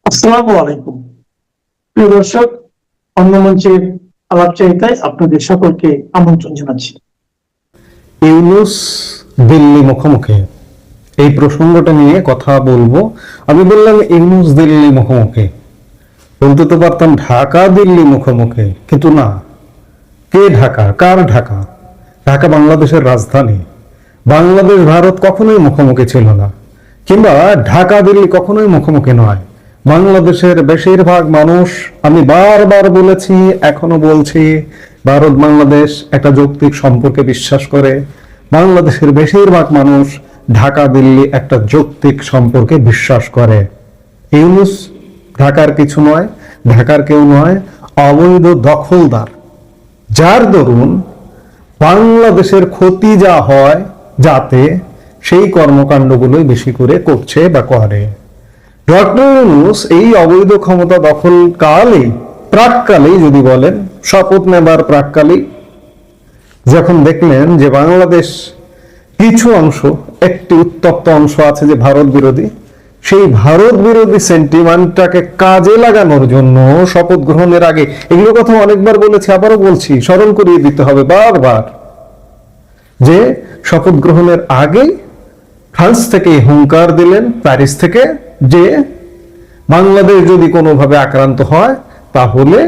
আসসালামু আলাইকুম। প্রিয় দর্শক, অন্য মঞ্চের আলাপচারিতায় আপনাদের সকলকে আমন্ত্রণ জানাচ্ছি। ইউনূস দিল্লি মুখোমুখি, এই প্রসঙ্গটা নিয়ে কথা বলবো। আমি বললাম ইউনূস দিল্লি মুখোমুখি, বলতে তো পারতাম ঢাকা দিল্লি মুখোমুখি, কিন্তু না। কে ঢাকা? কার ঢাকা? ঢাকা বাংলাদেশের রাজধানী। বাংলাদেশ ভারত কখনোই মুখোমুখি ছিল না, কিংবা ঢাকা দিল্লি কখনোই মুখোমুখি নয়। বাংলাদেশের বেশিরভাগ মানুষ, আমি বারবার বলেছি, এখনো বলছি, ভারত বাংলাদেশ একটা যৌক্তিক সম্পর্কে বিশ্বাস করে। বাংলাদেশের বেশিরভাগ মানুষ ঢাকা দিল্লি একটা যৌক্তিক সম্পর্কে বিশ্বাস করে। ইউনূস ঢাকার কিছু নয়, ঢাকার কেউ নয়, অবৈধ দখলদার, যার দরুন বাংলাদেশের ক্ষতি যা হয় যাতে সেই কর্মকাণ্ডগুলোই বেশি করে করছে বা করে। ডক্টর ইউনূস এই অবৈধ ক্ষমতা দখল প্রাককালেই যদি বলেন, শপথ নেবার প্রাককালেই যখন দেখলেন যে বাংলাদেশ কিছু অংশ, একটি উত্তপ্ত অংশ আছে যে ভারত বিরোধী, সেই ভারত বিরোধী সেন্টিমেন্টটাকে কাজে লাগানোর জন্য শপথ গ্রহণের আগে, এগুলো কথা অনেকবার বলেছি, আবারও বলছি, স্মরণ করিয়ে দিতে হবে বারবার, যে শপথ গ্রহণের আগে ফ্রান্স থেকে হুঙ্কার দিলেন, প্যারিস থেকে, যে বাংলাদেশ যদি কোনোভাবে আক্রান্ত হয় তাহলে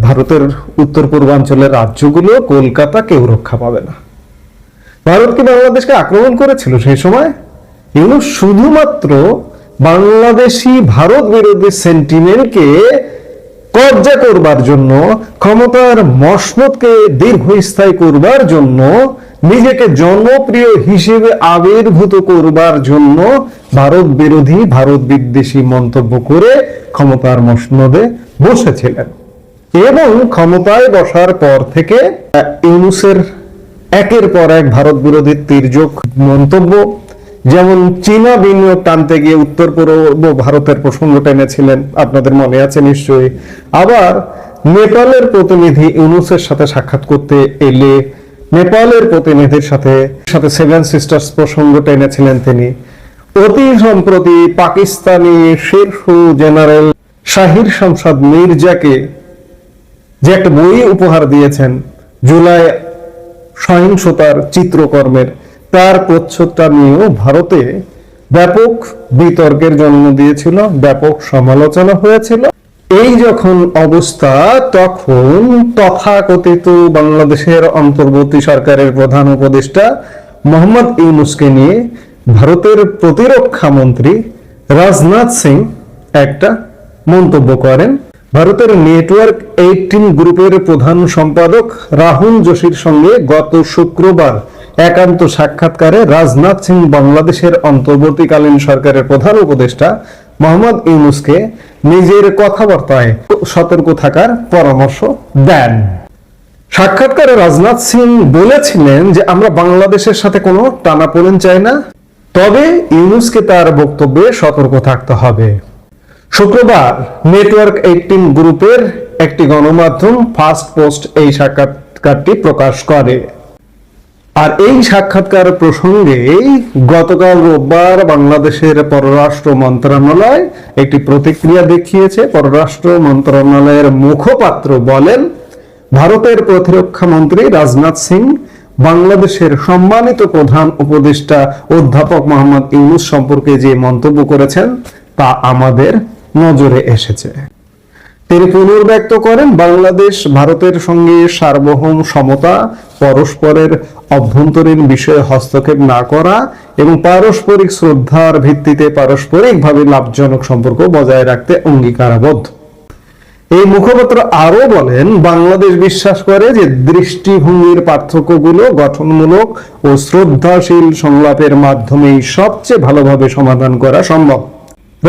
ভারতের উত্তর পূর্বাঞ্চলের রাজ্যগুলো, কলকাতা, কেউ রক্ষা পাবে না। ভারত কি বাংলাদেশকে আক্রমণ করেছিল সেই সময়? ইউনূস শুধুমাত্র বাংলাদেশি ভারত বিরোধী সেন্টিমেন্টকে কবজা করবার জন্য, ক্ষমতার মসনদকে দীর্ঘস্থায়ী করবার জন্য, নিজেকে জনপ্রিয় হিসেবে আবির্ভূত করবার জন্য ভারত বিরোধী, ভারত বিদ্বেষী মন্তব্য করে ক্ষমতার মসনদে বসেছিলেন। এবং ক্ষমতায় বসার পর থেকে ইউনূসের একের পর এক ভারত বিরোধী তির্যক মন্তব্য, যেমন চীনা বিনিয়োগ টানতে গিয়ে উত্তর পূর্ব ভারতের প্রসঙ্গ টেনেছিলেন, আপনাদের মনে আছে নিশ্চয়ই। আবার নেপালের প্রতিনিধি ইউনূসের সাথে সাক্ষাৎ করতে এলে নেপালের প্রতিনিধির সাথে সেভেন সিস্টার্স প্রসঙ্গ টেনেছিলেন তিনি। অতি সম্প্রতি পাকিস্তানি শীর্ষ জেনারেল শাহির শামশাদ মির্জাকে যে একটা বই উপহার দিয়েছেন জুলাই সহিংসতার চিত্রকর্মের, তার প্রচ্ছদটা নিয়েও ভারতে ব্যাপক বিতর্কের জন্ম দিয়েছিল, ব্যাপক সমালোচনা হয়েছিল। এই যখন অবস্থা, তখন তথাকথিত বাংলাদেশের অন্তর্বর্তী সরকারের প্রধান উপদেষ্টা মোহাম্মদ ইউনূসকে নিয়ে ভারতের প্রতিরক্ষা মন্ত্রী রাজনাথ সিং একটা মন্তব্য করেন। ভারতের নেটওয়ার্ক 18 গ্রুপের প্রধান সম্পাদক রাহুল যোশীর সঙ্গে গত শুক্রবার একান্ত সাক্ষাৎকারে রাজনাথ সিং বাংলাদেশের অন্তর্বর্তীকালীন সরকারের প্রধান উপদেষ্টা মোহাম্মদ ইউনূসকে নিজের কথাবার্তায় সতর্ক থাকার পরামর্শ দেন। সাক্ষাৎকারে রাজনাথ সিং বলেছিলেন যে আমরা বাংলাদেশের সাথে কোনো টানাপোড়েন চাই না, তবে ইউনূসকে তার বক্তব্যে সতর্ক থাকতে হবে। শুক্রবার নেটওয়ার্ক 18 গ্রুপের একটি গণমাধ্যম ফার্স্ট পোস্ট এই সাক্ষাৎকারটি প্রকাশ করে। আর এই সাক্ষাৎকার প্রসঙ্গে গতকাল রোববার বাংলাদেশের পররাষ্ট্র মন্ত্রণালয় একটি প্রতিক্রিয়া দেখিয়েছে। পররাষ্ট্র মন্ত্রণালয়ের মুখপাত্র বলেন, ভারতের প্রতিরক্ষা মন্ত্রী রাজনাথ সিং বাংলাদেশের সম্মানিত প্রধান উপদেষ্টা অধ্যাপক মোহাম্মদ ইউনূস সম্পর্কে যে মন্তব্য করেছেন তা আমাদের নজরে এসেছে। তিনি পুনর্ব্যক্ত করেন, বাংলাদেশ ভারতের সঙ্গে সার্বভৌম সমতা, পরস্পরের অভ্যন্তরীণ বিষয়ে হস্তক্ষেপ না করা এবং পারস্পরিক শ্রদ্ধার ভিত্তিতে পারস্পরিকভাবে লাভজনক সম্পর্ক বজায় রাখতে অঙ্গীকারাবদ্ধ। এই মুখপাত্র আরো বলেন, বাংলাদেশ বিশ্বাস করে যে দৃষ্টিভঙ্গির পার্থক্যগুলো গঠনমূলক ও শ্রদ্ধাশীল সংলাপের মাধ্যমেই সবচেয়ে ভালোভাবে সমাধান করা সম্ভব।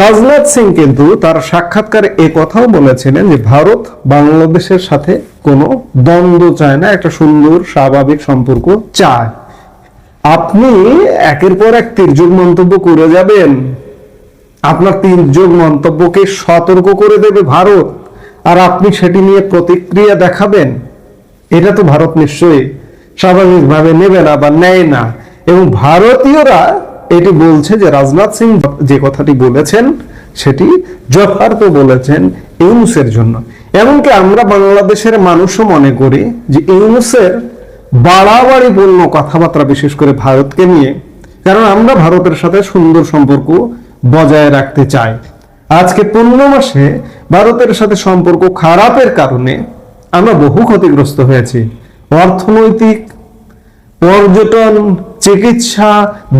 রাজনাথ সিং কিন্তু তার সাক্ষাৎকারে কথাও বলেছিলেন যে ভারত বাংলাদেশের সাথে কোনো দ্বন্দ্ব চায় না, একটা সুন্দর স্বাভাবিক সম্পর্ক চায়। আপনি একের পর এক তির্যক মন্তব্য করে যাবেন, আপনার তির্যক মন্তব্যকে সতর্ক করে দেবে ভারত, আর আপনি সেটি নিয়ে প্রতিক্রিয়া দেখাবেন, এটা তো ভারত নিশ্চয়ই স্বাভাবিকভাবে নেবে না বা নেয় না। এবং ভারতীয়রা এটি বলছে যে রাজনাথ সিং যে কথাটি বলেছেন সেটি যথার্থ বলেছেন ইউনূসের জন্য। এমনকি আমরা বাংলাদেশের মানুষও মনে করি যে ইউনূসের বাড়াবাড়িপূর্ণ কথাবার্তা, বিশেষ করে ভারতকে নিয়ে, কারণ আমরা ভারতের সাথে সুন্দর সম্পর্ক বজায় রাখতে চাই। আজকে 15 মাসে ভারতের সাথে সম্পর্ক খারাপের কারণে আমরা বহু ক্ষতিগ্রস্ত হয়েছি। অর্থনৈতিক, পর্যটন, চিকিৎসা,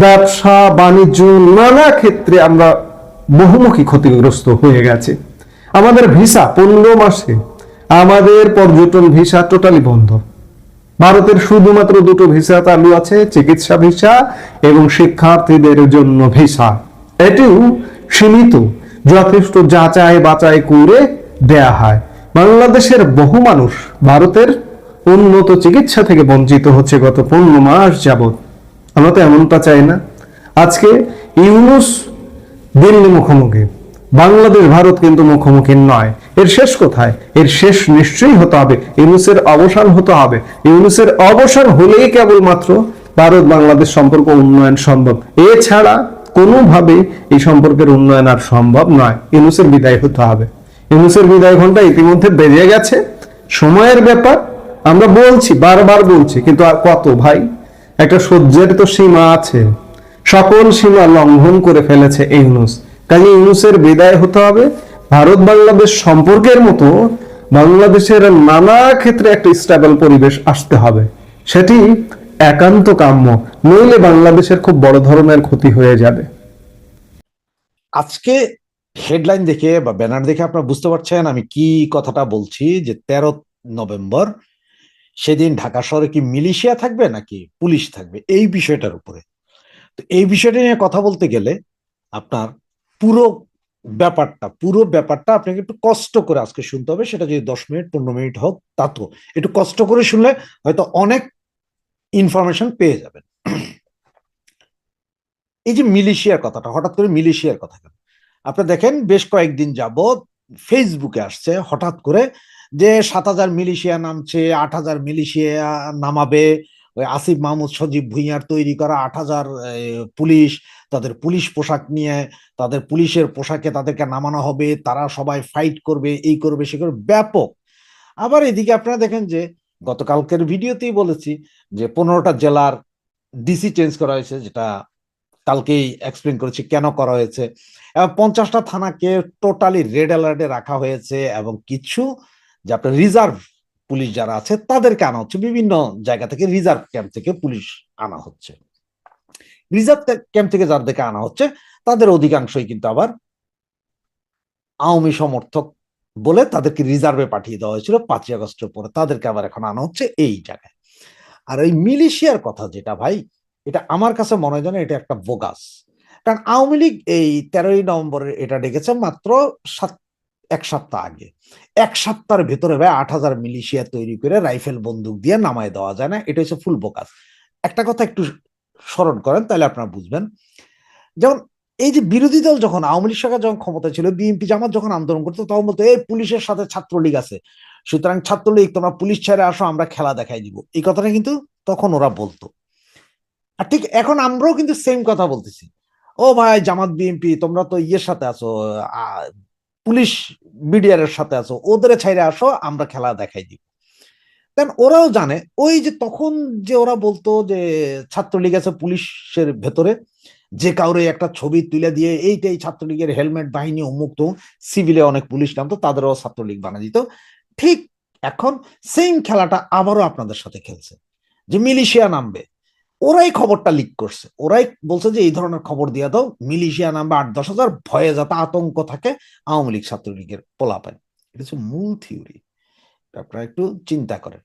ব্যবসা বাণিজ্য, নানা ক্ষেত্রে আমরা বহুমুখী ক্ষতিগ্রস্ত হয়ে গেছে। আমাদের ভিসা 15 মাসে আমাদের পর্যটন ভিসা টোটালি বন্ধ। ভারতের শুধুমাত্র দুটো ভিসা চালু আছে, চিকিৎসা ভিসা এবং শিক্ষার্থীদের জন্য ভিসা। এটিও সীমিত, যথেষ্ট যাচাই বাছাই করে দেয়া হয়। বাংলাদেশের বহু মানুষ ভারতের উন্নত চিকিৎসা থেকে বঞ্চিত হচ্ছে গত 15 মাস যাবত। আমরা তো এমনটা চাই না। আজকে ইউনূস দিল্লি মুখোমুখি, বাংলাদেশ ভারত কিন্তু মুখোমুখি নয়। এর শেষ কোথায়? এর শেষ নিশ্চয়ই হতে হবে, ইউনূসের অবসান হতে হবে। ইউনূসের অবসান হলেই কেবলমাত্র ভারত বাংলাদেশ সম্পর্ক উন্নয়ন সম্ভব। এছাড়া কোনোভাবে এই সম্পর্কের উন্নয়ন আর সম্ভব নয়। ইউনূসের বিদায় হতে হবে। ইউনূসের বিদায় ঘন্টা ইতিমধ্যে বেজে গেছে, সময়ের ব্যাপার। আমরা বলছি, বারবার বলছি, কিন্তু আর কত ভাই? একটা সহ্যের তো সীমা আছে। সকল সীমা লঙ্ঘন করে ফেলেছে ইউনূস। কাজে ইউনূসের বিদায় হতে হবে। ভারত বাংলাদেশ সম্পর্কের মতো বাংলাদেশের নানা ক্ষেত্রে একটা স্টেবল পরিবেশ আসতে হবে, সেটি একান্ত কাম্য। নইলে বাংলাদেশের খুব বড় ধরনের ক্ষতি হয়ে যাবে। আজকে হেডলাইন দেখে বা ব্যানার দেখে আপনারা বুঝতে পারছেন আমি কি কথাটা বলছি, যে 13 নভেম্বর সেদিন ঢাকা শহরে কি মিলিশিয়া থাকবে নাকি পুলিশ থাকবে, এই বিষয়টার উপরে। তো এই বিষয়টা নিয়ে কথা বলতে গেলে আপনার পুরো ব্যাপারটা আপনাকে একটু কষ্ট করে আজকে শুনতে হবে। সেটা যদি 10 মিনিট 15 মিনিট হোক, তা তো একটু কষ্ট করে শুনলে হয়তো অনেক ইনফরমেশন পেয়ে যাবেন। এই যে মিলিশিয়ার কথাটা, হঠাৎ করে মিলিশিয়ার কথা কেন? আপনি দেখেন বেশ কয়েকদিন যাবৎ ফেসবুকে আসছে হঠাৎ করে যে 7,000 মিলিশিয়া নামছে, 8,000 মিলিশিয়া নামাবে, ওই আসিফ মাহমুদ সজীব ভুঁইয়ার তৈরি করা 8,000 পুলিশ, তাদের পুলিশ পোশাক নিয়ে, তাদের পুলিশের পোশাকে তাদেরকে নামানো হবে, তারা সবাই ফাইট করবে, এই করবে সে করবে, ব্যাপক। আবার এদিকে আপনারা দেখেন যে গতকালকের ভিডিওতেই বলেছি যে 15টা জেলার ডিসি চেঞ্জ করা হয়েছে, যেটা কালকেই এক্সপ্লেন করেছি কেন করা হয়েছে, এবং 50টা থানাকে টোটালি রেড অ্যালার্টে রাখা হয়েছে, এবং কিছু যে আপনার রিজার্ভ পুলিশ যারা আছে তাদেরকে আনা হচ্ছে, বিভিন্ন জায়গা থেকে রিজার্ভ ক্যাম্প থেকে পুলিশ আনা হচ্ছে। রিজার্ভ ক্যাম্প থেকে যাদেরকে আনা হচ্ছে তাদের অধিকাংশই কিন্তু আবার আওয়ামী সমর্থক বলে তাদেরকে রিজার্ভে পাঠিয়ে দেওয়া হয়েছিল 5ই আগস্টের পরে, তাদেরকে আবার এখন আনা হচ্ছে এই জায়গায়। আর এই মিলিশিয়ার কথা যেটা ভাই, এটা আমার কাছে মনে হয় যেন এটা একটা বোগাস। কারণ আওয়ামী লীগ এই 13ই নভেম্বরের এটা ডেকেছে মাত্র 1 সপ্তাহ আগে। 1 সপ্তাহের ভেতরে ভাই 8,000 মিলিশিয়া তৈরি করে রাইফেল বন্দুক দিয়ে নামায় দেওয়া যায় না, এটা হচ্ছে ফুল বোগাস। একটা কথা একটু স্মরণ করেন তাহলে আপনারা বুঝবেন। যেমন এই যে বিরোধী দল যখন আওয়ামী লীগ সরকার যখন ক্ষমতা ছিল, বিএনপি জামাত যখন আন্দোলন করতো তখন বলতো এই পুলিশের সাথে ছাত্রলীগ আছে, সুতরাং ছাত্রলীগ তোমরা পুলিশ ছেড়ে আসো, আমরা খেলা দেখাই দিব, এই কথাটা কিন্তু তখন ওরা বলতো। আর ঠিক এখন আমরাও কিন্তু সেম কথা বলতেছি, ও ভাই জামাত বিএনপি তোমরা তো ইয়ের সাথে আছো, পুলিশ বিডিআর এর সাথে আছো, ওদের ছাইরে আসো, আমরা খেলা দেখাই দিব। দেন ওরাও জানে ওই যে তখন যে ওরা বলতো যে ছাত্রলীগ আছে পুলিশের ভেতরে, যে কাউরে একটা ছবি তুলে দিয়ে এইটাই ছাত্রলীগের হেলমেট বাহিনী অমুক তো, সিভিলে অনেক পুলিশ নামতো, তাদেরও ছাত্রলীগ বানিয়ে দিত। ঠিক এখন সেম খেলাটা আবারও আপনাদের সাথে খেলছে, যে মিলিশিয়া নামবে। ওরাই খবরটা লিক করছে, ওরাই বলছে যে এই ধরনের খবর দিয়ে দাও, মিলিশিয়া নামবে 8-10 হাজার, ভয়ে যাতে আতঙ্ক থাকে আওয়ামী লীগ ছাত্রলীগের পোলাপান। এটা হচ্ছে মূল থিওরি, আপনারা একটু চিন্তা করেন।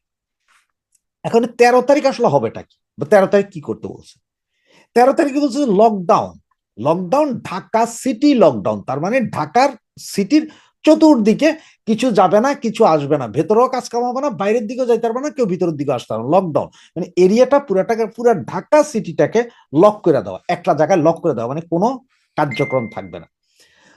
এখন 13 তারিখ আসলে হবেটা কি, বা 13 তারিখ কি করতে বলছে? 13 তারিখে বলছে lockdown. Lockdown, Dhaka city lockdown, তার মানে ঢাকার সিটির চতুর্দিকে কিছু যাবে না, কিছু আসবে না, ভেতরেও কাজ কাম হবে না, বাইরের দিকেও যাইতে পারবে না, কেউ ভিতরের দিকে আসতে পারবে না। লকডাউন মানে এরিয়াটা পুরাটাকে, পুরো ঢাকা সিটিটাকে লক করে দেওয়া, একটা জায়গায় লক করে দেওয়া, মানে কোনো কার্যক্রম থাকবে না।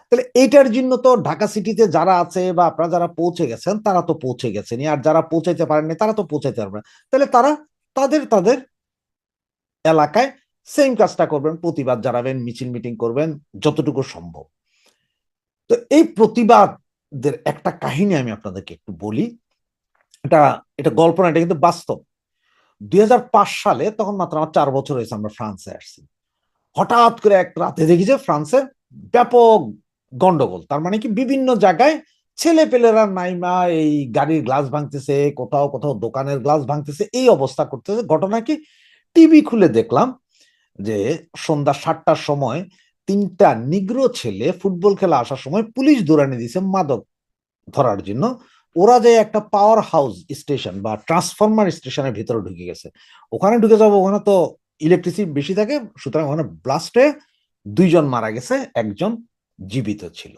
তাহলে এইটার জন্য তো ঢাকা সিটিতে যারা আছে বা আপনারা যারা পৌঁছে গেছেন তারা তো পৌঁছে গেছেন, আর যারা পৌঁছাইতে পারেননি তারা তো পৌঁছাইতে পারবে না। তাহলে তারা তাদের তাদের এলাকায় সেম কাজটা করবেন, প্রতিবাদ জানাবেন, মিছিল মিটিং করবেন যতটুকু সম্ভব। তো এই প্রতিবাদের একটা কাহিনী আমি আপনাদেরকে একটু বলি। এটা এটা গল্প না, এটা কিন্তু বাস্তব। 2005 সালে, তখন মাত্র আমার 4 বছর হয়েছে, আমরা ফ্রান্সে আসছি। হঠাৎ করে এক রাতে দেখি যে ফ্রান্সে ব্যাপক গন্ডগোল। তার মানে কি, বিভিন্ন জায়গায় ছেলে পেলেরা নাইমা এই গাড়ির গ্লাস ভাঙতেছে, কোথাও কোথাও দোকানের গ্লাস ভাঙতেছে, এই অবস্থা করতেছে। ঘটনা কি, টিভি খুলে দেখলাম যে সন্ধ্যা 7টার সময় 3টা নিগ্রো ছেলে ফুটবল খেলা আসার সময় পুলিশ দৌড়ানি দিছে মাদক ধরার জন্য। ওরা যে একটা পাওয়ার হাউস স্টেশন বা ট্রান্সফরমার স্টেশনের ভিতরে ঢুকে গেছে। ওখানে ঢুকে যাবো, ওখানে তো ইলেকট্রিসিটি বেশি থাকে, সুতরাং ওখানে ব্লাস্টে 2জন মারা গেছে, একজন জীবিত ছিল।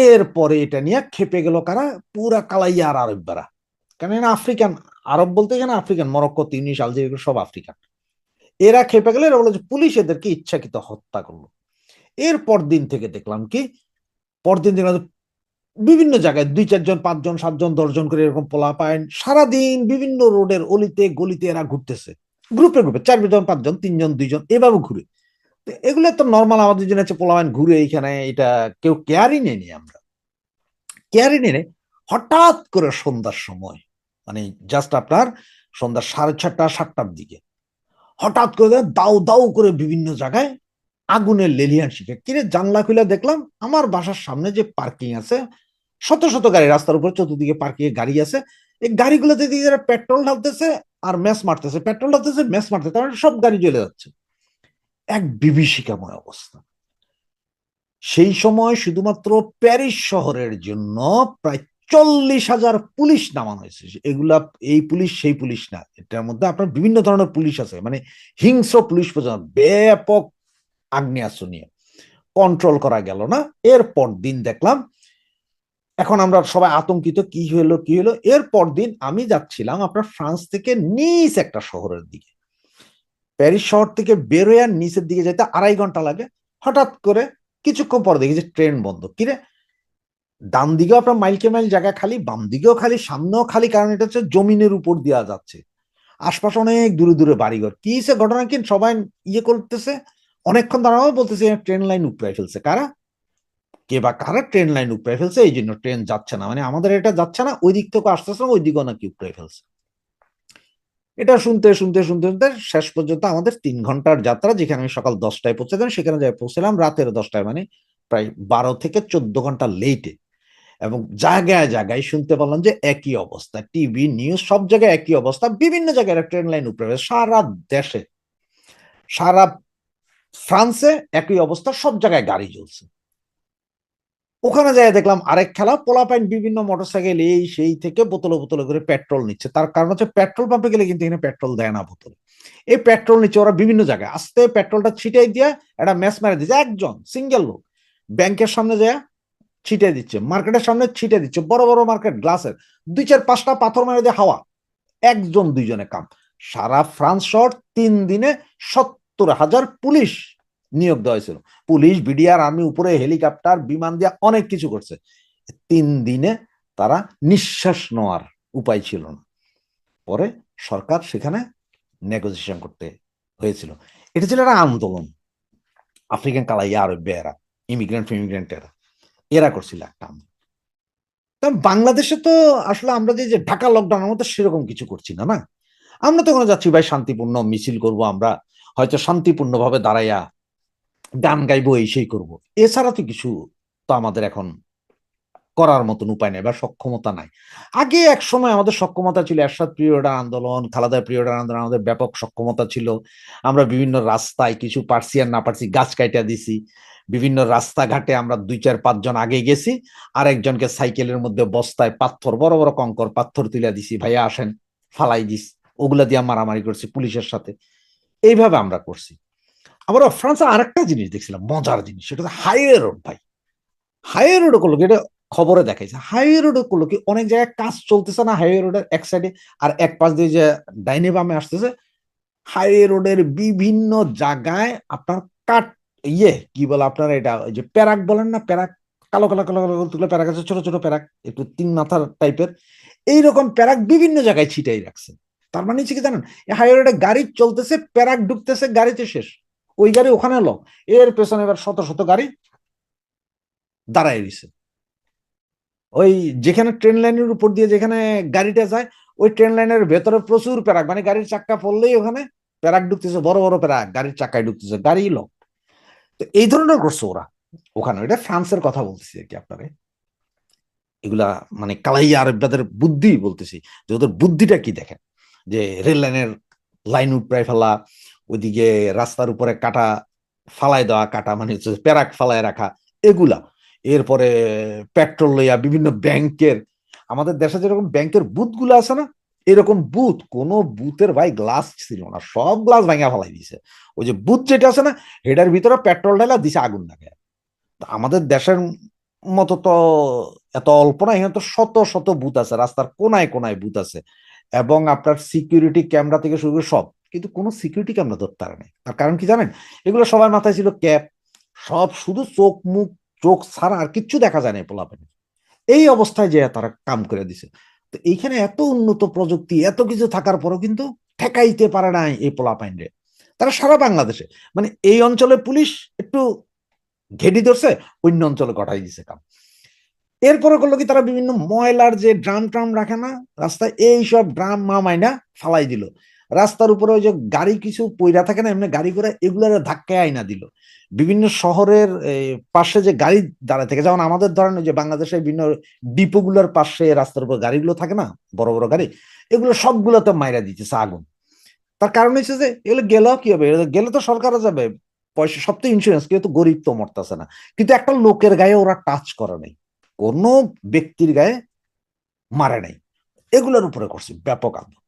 এরপরে এটা নিয়ে খেপে গেল কারা, পুরা কালাইয়া আর আরবরা। কারণ এরা আফ্রিকান, আরব বলতে এখানে আফ্রিকান, মরক্কো, তিউনিস, আলজেরিয়া সব আফ্রিকান। এরা খেপে গেলে এরা বলে যে পুলিশ এদেরকে ইচ্ছাকৃত হত্যা করলো। এরপর দিন থেকে দেখলাম কি, পরদিন দেখলাম বিভিন্ন জায়গায় 2-4 জন, 5 জন, 7 জন, 10 জন করে এরকম পোলাপাইন সারাদিন বিভিন্ন রোডের অলিতে গলিতে এরা ঘুরতেছে, গ্রুপে গ্রুপে 4 জন, 5 জন, 3 জন, 2 জন, এভাবে ঘুরে। তো এগুলো তো নর্মাল, আমাদের জন্য হচ্ছে পোলাপাইন ঘুরে এইখানে, এটা কেউ কেয়ারই নেই। আমরা কেয়ারই নেই। হঠাৎ করে সন্ধ্যার সময়, মানে জাস্ট আপনার সন্ধ্যা 6:30, 7টার দিকে হঠাৎ করে দাউ দাউ করে বিভিন্ন জায়গায় আগুনের লেলিহান শিখে। কিরে, জানলা খুলে দেখলাম আমার বাসার সামনে যে পার্কিং আছে, শত শত গাড়ি, রাস্তার উপর চতুর্দিকে পার্কিং এ গাড়ি আছে। এই গাড়িগুলোতে দিকে যারা পেট্রোল ঢালতেছে আর ম্যাচ মারতেছে, পেট্রোল ঢালতেছে, ম্যাচ মারতেছে, তার মানে সব গাড়ি জ্বলে যাচ্ছে। এক বিভীষিকাময় অবস্থা। সেই সময় শুধুমাত্র প্যারিস শহরের জন্য প্রায় 40,000 পুলিশ নামানো হয়েছে। এগুলা এই পুলিশ সেই পুলিশ না, এটার মধ্যে আপনার বিভিন্ন ধরনের পুলিশ আছে, মানে হিংস্র পুলিশ পর্যন্ত, ব্যাপক আগ্নেয়াস্ত্র নিয়ে। কন্ট্রোল করা গেল না। এরপর দিন দেখলাম, এখন আমরা সবাই আতঙ্কিত, কি হলো কি হলো। এরপর দিন আমি যাচ্ছিলাম আপনার ফ্রান্স থেকে নিস একটা শহরের দিকে। প্যারিস শহর থেকে বের হয়ে নিচের দিকে যেতে 2.5 ঘন্টা লাগে। হঠাৎ করে কিছুক্ষণ পর দেখি যে ট্রেন বন্ধ। কিরে, ডান দিকেও আপনার মাইলকে মাইল জায়গা খালি, বাম দিকেও খালি, সামনেও খালি, কারণ এটা হচ্ছে জমিনের উপর দেওয়া যাচ্ছে। আশপাশে অনেক দূরে দূরে বাড়িঘর। কি সে ঘটনা, কি সবাই ইয়ে করতেছে, অনেকক্ষণ দাঁড়ানো, বলতেছে ট্রেন লাইন উপড়ে ফেলছে। কারা, কে বা কারা ট্রেন লাইন উপড়ে ফেলছে, এই জন্য ট্রেন যাচ্ছে না, মানে আমাদের এটা যাচ্ছে না, ওই দিক থেকে আসতেছে না, ওই দিকেও নাকি উপড়ে ফেলছে। এটা শুনতে শুনতে শুনতে শুনতে শেষ পর্যন্ত আমাদের 3 ঘন্টার যাত্রা, যেখানে আমি সকাল 10টায় পৌঁছেছিলাম, সেখানে যাই পৌঁছলাম রাতের 10টায়, মানে প্রায় 12 থেকে 14 ঘন্টা লেটে। এবং জায়গায় জায়গায় শুনতে পারলাম যে একই অবস্থা, টিভি নিউজ সব জায়গায় একই অবস্থা, বিভিন্ন জায়গায় ট্রেন লাইন উপরে, সারা দেশে, সারা ফ্রান্সে একই অবস্থা, সব জায়গায় গাড়ি জ্বলছে। ওখানে যাই দেখলাম আরেক খেলা, পোলাপাইন বিভিন্ন মোটরসাইকেল এই সেই থেকে বোতলে বোতলে করে পেট্রোল নিচ্ছে। তার কারণ হচ্ছে পেট্রোল পাম্পে গেলে কিন্তু এখানে পেট্রোল দেয় না বোতলে, এই পেট্রোল নিচ্ছে ওরা বিভিন্ন জায়গায়। আস্তে পেট্রোলটা ছিটাই দিয়ে একটা ম্যাচ মেরে দিচ্ছে, একজন সিঙ্গেল লোক ব্যাংকের সামনে যায় ছিটে দিচ্ছে, মার্কেটের সামনে ছিটে দিচ্ছে, বড় বড় মার্কেট গ্লাসের 2-4-5টা পাথর মেরে দিয়ে হাওয়া, 1-2 জনে কাম। সারা ফ্রান্স শহর 3 দিনে 70,000 পুলিশ নিয়োগ দেওয়া হয়েছিল। পুলিশ, বিডিআর, আর্মি, উপরে হেলিকপ্টার, বিমান দিয়ে অনেক কিছু করছে। 3 দিনে তারা নিঃশ্বাস নেওয়ার উপায় ছিল না। পরে সরকার সেখানে নেগোসিয়েশন করতে হয়েছিল। এটা ছিল একটা আন্দোলন। আফ্রিকান কালাইয়া, আরবেরা, ইমিগ্রেন্ট এরা করছিল একটা আন্দোলন। বাংলাদেশে তো আসলে আমরা যে ঢাকা লকডাউনের মতো সেরকম কিছু করছি না। না, আমরা তো ওখানে যাচ্ছি ভাই, শান্তিপূর্ণ মিছিল করব, আমরা হয়তো শান্তিপূর্ণ ভাবে দাঁড়াইয়া গান গাইবো, এই সেই করবো। এছাড়া তো কিছু তো আমাদের এখন করার মতন উপায় নেই বা সক্ষমতা নাই। আগে এক সময় আমাদের সক্ষমতা ছিল, এরশাদ পিরিয়ডের আন্দোলন, খালেদা পিরিয়ডের আন্দোলন, আমাদের ব্যাপক সক্ষমতা ছিল। আমরা বিভিন্ন রাস্তায় কিছু পারছি আর না পারছি গাছ কাইটা দিছি, বিভিন্ন রাস্তাঘাটে আমরা 2-4-5 জন আগে গেছি, আর একজনকে সাইকেলের মধ্যে বস্তায় পাথর, বড় বড় কঙ্কর পাথর তুলে দিছি, ভাইয়া আসেন, ফালাই দিস, ওগুলা দিয়ে মারামারি করছি পুলিশের সাথে। এইভাবে আমরা করছি। আমরা ফ্রান্সে আরেকটা জিনিস দেখছিলাম, মজার জিনিস, সেটা হচ্ছে হাইওয়ে রোড। ভাই, হাইওয়ে রোড করলো কি, এটা খবরে দেখাইছে, হাইওয়ে রোড করলো কি, অনেক জায়গায় কাজ চলতেছে না হাইওয়ে রোডের এক সাইডে, আর এক পাশ দিয়ে যে ডাইনে বামে আসতেছে, হাইওয়ে রোডের বিভিন্ন জায়গায় আপনার কাট, কি বলে আপনার, এটা ওই যে প্যারাক বলেন না, প্যারাক, কালো কালো কালো কালো তুলে প্যারাক আছে, ছোট ছোট প্যারাক, একটু 3 মাথার টাইপের, এইরকম প্যারাক বিভিন্ন জায়গায় ছিটাই রাখছে। তার মানে হচ্ছে কি জানেন, হাইওয়ে রোডে গাড়ি চলতেছে, প্যারাক ঢুকতেছে, গাড়িতে শেষ, ওই গাড়ি ওখানে লো, এর পেছনে এবার শত শত গাড়ি দাঁড়ায় রয়েছে। ওই যেখানে ট্রেন লাইনের উপর দিয়ে যেখানে গাড়িটা যায়, ওই ট্রেন লাইনের ভেতরে প্রচুর প্যারাক, মানে গাড়ির চাক্কা পড়লেই ওখানে প্যারাক ঢুকতেছে, বড় বড় প্যারাক গাড়ির চাক্কায় ঢুকতেছে, গাড়ি লক। তো এই ধরনের করছে ওরা ওখানে। এটা ফ্রান্সের কথা বলতেছি আর কি আপনারে। এগুলা মানে কালাইয়া আরবদের বুদ্ধি বলতেছি, যে ওদের বুদ্ধিটা কি দেখেন, যে রেল লাইনের লাইন উপড়ায় ফেলা, ওইদিকে রাস্তার উপরে কাটা ফালায় দেওয়া, কাটা মানে হচ্ছে প্যারাক ফালায় রাখা, এগুলা। এরপরে পেট্রোল লইয়া বিভিন্ন ব্যাংকের, আমাদের দেশে যেরকম ব্যাংকের বুথ গুলো আছে না, এরকম বুথ, কোন বুথের ভাই গ্লাস ছিল না, সব গ্লাস ভাঙা ফেলাই দিছে। ওই যে বুথ যেটা আছে না, এটার ভিতরে পেট্রোল ঢালা দিছে আগুন লাগে। আমাদের দেশের মতো তো এত অল্প না, এখানে তো শত শত বুথ আছে, রাস্তার কোনায় কোনায় বুথ আছে, এবং আপনার সিকিউরিটি ক্যামেরা থেকে শুরু করে সব, কিন্তু কোনো সিকিউরিটি ক্যামেরা ধরতে পারে নাই। তার কারণ কি জানেন? এগুলো সবার মাথায় ছিল ক্যাপ, সব শুধু চোখ মুখ, চোখ ছাড়া আর কিচ্ছু দেখা যায় না পোলাপেন। এই অবস্থায় যে তারা কাম করে দিছে। তো এইখানে এত উন্নত প্রযুক্তি, এত কিছু থাকার পরও কিন্তু ঠেকাইতে পারে নাই এই পোলাপাইনরে। তারা সারা বাংলাদেশে, মানে এই অঞ্চলে পুলিশ একটু ঘেটি ধরছে, অন্য অঞ্চলে ঘটাই দিছে কাম। এরপরে করলো কি, তারা বিভিন্ন ময়লার যে ড্রাম ট্রাম রাখে না রাস্তায়, এইসব ড্রাম মাইনা ফালাই দিল রাস্তার উপরে। ওই যে গাড়ি কিছু পইরা থাকে না এমনি গাড়ি করে, এগুলার ধাক্কায় আইনা দিল। বিভিন্ন শহরের পাশে যে গাড়ি দাঁড়ায় থাকে, যেমন আমাদের ধরেন যে বাংলাদেশের বিভিন্ন ডিপো গুলোর পাশে রাস্তার উপর গাড়িগুলো থাকে না, বড় বড় গাড়ি, এগুলো সবগুলোতে মাইরা দিতেছে আগুন। তার কারণ হচ্ছে যে এগুলো গেলেও কি হবে, গেলে তো সরকারও যাবে, পয়সা সব তো ইন্স্যুরেন্স, কিন্তু গরিব তো মরতেছে না। কিন্তু একটা লোকের গায়ে ওরা টাচ করে নাই, কোন ব্যক্তির গায়ে মারে নাই, এগুলোর উপরে করছে ব্যাপক আন্দোলন।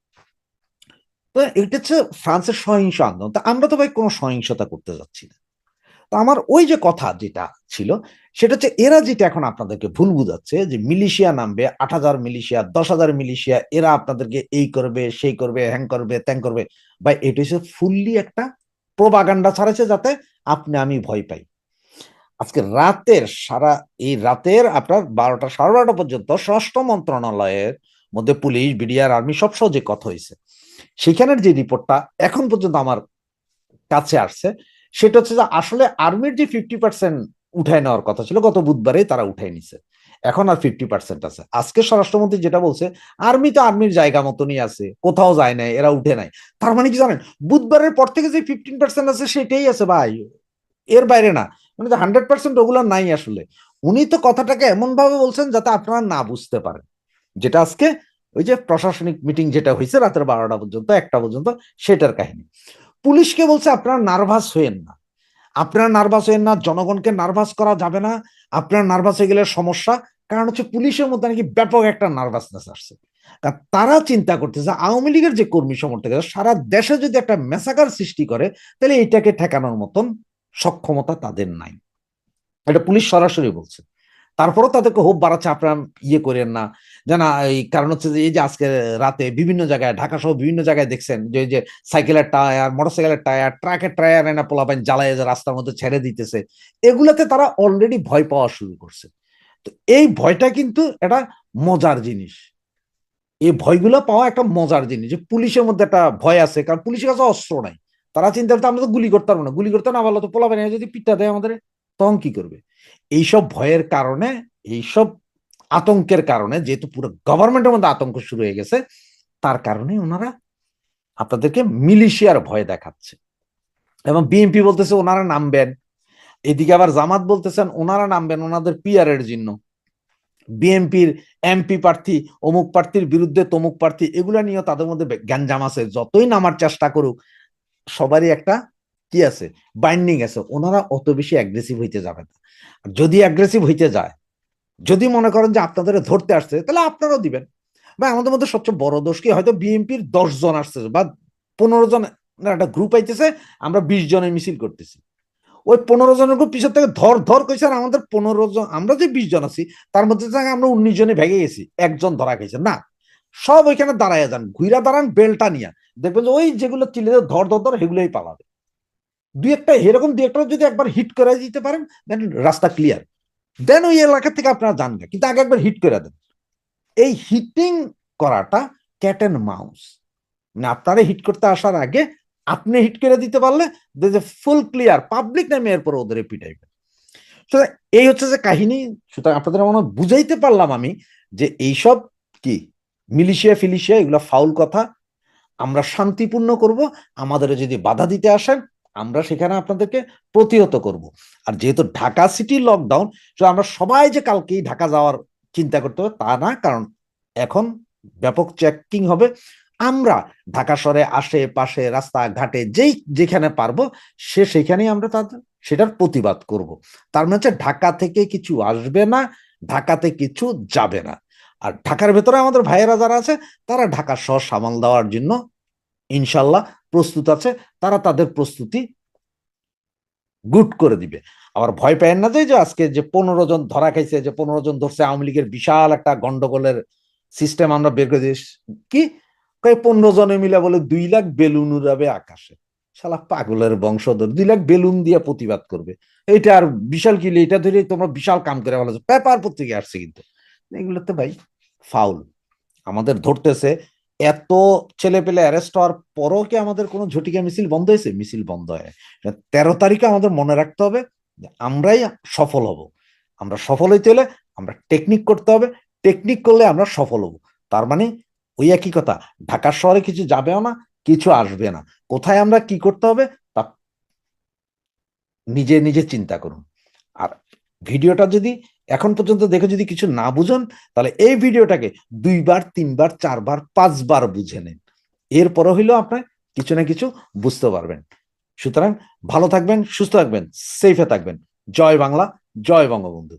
তো এটা হচ্ছে ফ্রান্সের সহিংস আন্দোলন। তা আমরা তো ভাই কোনো সহিংসতা করতে যাচ্ছি না। তো আমার ওই যে কথা যেটা ছিল, সেটা হচ্ছে এরা যেটা এখন আপনাদেরকে ভুল বুঝাচ্ছে, যে মিলিশিয়া নামবে, 8,000 মিলিশিয়া, 10,000 মিলিশিয়া, এরা আপনাদেরকে এই করবে সেই করবে হ্যাং করবে ত্যাং করবে। ভাই এটা হচ্ছে ফুললি একটা প্রোপাগান্ডা ছাড়াচ্ছে, যাতে আপনি আমি ভয় পাই। আজকে রাতের এই রাতের আপনার 12টা 12:30 পর্যন্ত স্বরাষ্ট্র মন্ত্রণালয়ের মধ্যে পুলিশ, বিডিআর, আর্মি সব সহ যে কথা হয়েছে, সেখানের যে রিপোর্টটা এখন পর্যন্ত আমার কাছে আসছে, সেটা হচ্ছে যে আসলে আর্মির যে 50% উঠায় নেওয়ার কথা ছিল গত বুধবারে, তারা উঠাই নিছে। এখন আর 50% আছে। আজকে স্বরাষ্ট্রমন্ত্রী যেটা বলছে, আর্মি তো আর্মির জায়গা মতনই আছে, কোথাও যায় নাই, এরা উঠে নাই। তার মানে কি জানেন, বুধবারের পর থেকে যে 15% আছে সেটাই আছে ভাই, এর বাইরে না। মানে 100% ওগুলো নাই আসলে। উনি তো কথাটাকে এমন ভাবে বলছেন যাতে আপনারা না বুঝতে পারেন, যেটা আজকে ওই যে প্রশাসনিক মিটিং যেটা হয়েছে রাতের 12টা পর্যন্ত 1টা পর্যন্ত, সেটার কাহিনী। পুলিশকে বলছে আপনারা নার্ভাস হইেন না, আপনারা নার্ভাস হইেন না, জনগণকে নার্ভাস করা যাবে না, আপনারা নার্ভাস হয়ে গেলে সমস্যা। কারণ হচ্ছে পুলিশের মধ্যে নাকি ব্যাপক একটা নার্ভাসনেস আসছে। তারা চিন্তা করতেছে আওয়ামী লীগের যে কর্মী সমর্থকেরা সারা দেশে যদি একটা মেসাকার সৃষ্টি করে, তাহলে এটাকে ঠেকানোর মতন সক্ষমতা তাদের নাই। এটা পুলিশ সরাসরি বলছে। তারপরও তাদেরকে হোপ বাড়াচ্ছে, আপনারা ইয়ে করেন না। জানা এই কারণ হচ্ছে যে এই যে আজকে রাতে বিভিন্ন জায়গায়, ঢাকা সহ বিভিন্ন জায়গায় দেখছেন যে সাইকেলের টায়ার, মোটরসাইকেলের টায়ার, ট্রাকের টায়ার এনে পোলাপাইন জ্বালায় যে রাস্তার মধ্যে ছেড়ে দিতেছে। এগুলাতে তারা অলরেডি ভয় পাওয়া শুরু করছে। তো এই ভয়টা কিন্তু একটা মজার জিনিস, এই ভয়গুলো পাওয়া একটা মজার জিনিস, যে পুলিশের মধ্যে একটা ভয় আছে, কারণ পুলিশের কাছে অস্ত্র নাই। তারা চিন্তা করতে আমরা তো গুলি করতে পারবো না, গুলি করতে না পারলে তো পোলাপাইন যদি পিঠা দেয় আমাদের, তখন কি করবে? এইসব ভয়ের কারণে, এইসব আতঙ্কের কারণে, যেহেতু পুরো গভর্নমেন্টের মধ্যে আতঙ্ক শুরু হয়ে গেছে, তার কারণে ওনারা আপনাদেরকে মিলিশিয়ার ভয় দেখাচ্ছে। এবং বিএনপি বলতেছে ওনারা নামবেন, এদিকে আবার জামাত বলতেছেন ওনারা নামবেন ওনাদের পিআর এর জন্য। বিএনপির এমপি প্রার্থী অমুক প্রার্থীর বিরুদ্ধে তমুক প্রার্থী, এগুলা নিয়ে তাদের মধ্যে গ্যাঞ্জাম আছে। যতই নামার চেষ্টা করুক, সবারই একটা কি আছে, বাইন্ডিং আছে। ওনারা অত বেশি অ্যাগ্রেসিভ হইতে যাবে না। যদি অ্যাগ্রেসিভ হইতে যায়, যদি মনে করেন যে আপনাদের ধরতে আসছে, তাহলে আপনারাও দিবেন। বা আমাদের মধ্যে সবচেয়ে বড় দোষ কি, হয়তো বিএনপির 10 জন আসছে বা 15 জন একটা গ্রুপ আইতেছে, আমরা 20 জনের মিছিল করতেছি। ওই 15 জনের গ্রুপ পিছন থেকে ধর ধর কইছে, আর আমাদের 15 জন, আমরা যে 20 জন আছি তার মধ্যে আমরা 19 জনে ভেঙে গেছি, একজন ধরা খাইছে না। সব ওইখানে দাঁড়ায় যান, ঘুরা দাঁড়ান বেলটা নিয়ে, দেখবেন যে ওই যেগুলো চিলে ধর ধর ধর সেগুলোই পালাবে। দুই একটা এরকম দুই একটা যদি একবার হিট করে দিতে পারেন, দেন রাস্তা ক্লিয়ার, দেন ওই এলাকা থেকে আপনারা যান না, কিন্তু আগে একবার হিট করে দেন। এই হিটিং করাটা ক্যাট এন্ড মাউস, মানে আপনারা হিট করতে আসার আগে আপনি হিট করে দিতে পারলে ফুল ক্লিয়ার, পাবলিক নামে এরপর ওদের পিটাইবে। সুতরাং এই হচ্ছে যে কাহিনী। সুতরাং আপনাদের মনে হয় বুঝাইতে পারলাম আমি যে এইসব কি মিলিশিয়া ফিলিশিয়া এগুলো ফাউল কথা। আমরা শান্তিপূর্ণ করব, আমাদের যদি বাধা দিতে আসেন আমরা সেখানে আপনাদেরকে প্রতিহত করব। আর যেহেতু ঢাকা সিটি লকডাউন, আমরা সবাই যে কালকেই ঢাকা যাওয়ার চিন্তা করতে হবে তা না, কারণ এখন ব্যাপক চেকিং হবে। আমরা ঢাকা শহরে আশেপাশে রাস্তাঘাটে যেখানে পারবো সেখানেই আমরা তাদের সেটার প্রতিবাদ করব। তার মানে হচ্ছে ঢাকা থেকে কিছু আসবে না, ঢাকাতে কিছু যাবে না। আর ঢাকার ভেতরে আমাদের ভাইয়েরা যারা আছে তারা ঢাকা শহর সামাল দেওয়ার জন্য ইনশাল্লাহ প্রস্তুত আছে, তারা তাদের প্রস্তুতি গুড করে দিবে। আবার ভয় পায় না যে আজকে যে 15 জন ধরা খাইছে, যে 15 জন ধরছে, আওয়ামী লীগের বিশাল একটা গন্ডগোলের সিস্টেম আমরা বের করে দিই। কি 15 জনে মিলে বলে 2 লাখ বেলুন উড়াবে আকাশে। শালা পাগলের বংশধর 2 লাখ বেলুন দিয়ে প্রতিবাদ করবে, এটা আর বিশাল কি? এটা ধরে তোমরা বিশাল কাম করে বলো, পেপার পত্রিকা আসছে, কিন্তু এগুলোতে ভাই ফাউল। আমাদের ধরতেছে এত ছেলে পেলে অ্যারেস্ট হওয়ার পরও কি আমাদের কোনো ঝটিকা মিছিল বন্ধ হয়েছে? মিছিল বন্ধ হয় 13 তারিখে। আমাদের মনে রাখতে হবে আমরাই সফল হব। আমরা সফল হইতে হলে আমরা টেকনিক করতে হবে, টেকনিক করলে আমরা সফল হব। তার মানে ওই একই কথা, ঢাকা শহরে কিছু যাবেও না, কিছু আসবে না। কোথায় আমরা কি করতে হবে তা নিজে নিজে চিন্তা করুন। আর ভিডিওটা যদি এখন পর্যন্ত দেখে যদি কিছু না বুঝুন, তাহলে এই ভিডিওটাকে 2 বার 3 বার 4 বার 5 বার বুঝে নেন, এরপরে হইলেও আপনার কিছু না কিছু বুঝতে পারবেন। সুতরাং ভালো থাকবেন, সুস্থ থাকবেন, সেফে থাকবেন। জয় বাংলা, জয় বঙ্গবন্ধু।